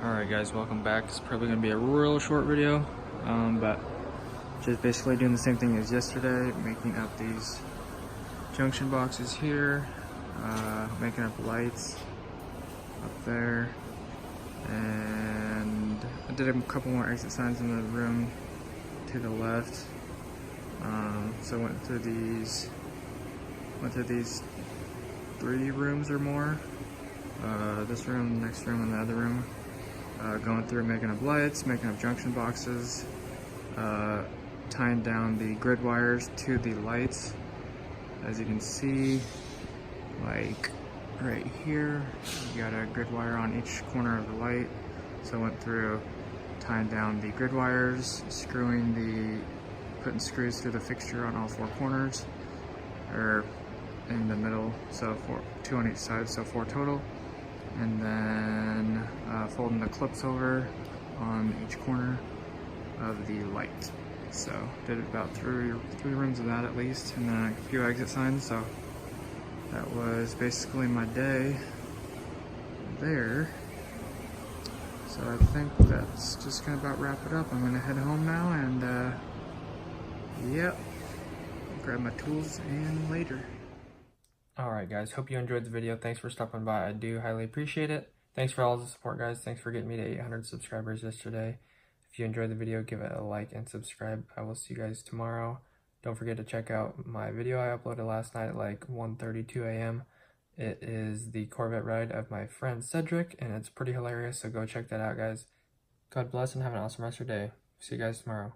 Alright guys, welcome back. It's probably going to be a real short video, but just basically doing the same thing as yesterday, making up these junction boxes here, making up lights up there, and I did a couple more exit signs in the room to the left. So I went through these 3 rooms or more, this room, the next room, and the other room. Going through making up lights, making up junction boxes, tying down the grid wires to the lights. As you can see, like right here, you got a grid wire on each corner of the light. So I went through tying down the grid wires, putting screws through the fixture on all 4 corners, or in the middle, so 2 on each side, so 4 total. And then folding the clips over on each corner of the light. So did about three rooms of that at least, and then a few exit signs. So that was basically my day there. So I think that's just gonna about wrap it up. I'm gonna head home now and yep, grab my tools and later. Alright guys, hope you enjoyed the video. Thanks for stopping by. I do highly appreciate it. Thanks for all the support, guys. Thanks for getting me to 800 subscribers yesterday. If you enjoyed the video, give it a like and subscribe. I will see you guys tomorrow. Don't forget to check out my video I uploaded last night at like 1:32 a.m. It is the Corvette ride of my friend Cedric, and it's pretty hilarious, so go check that out, guys. God bless and have an awesome rest of your day. See you guys tomorrow.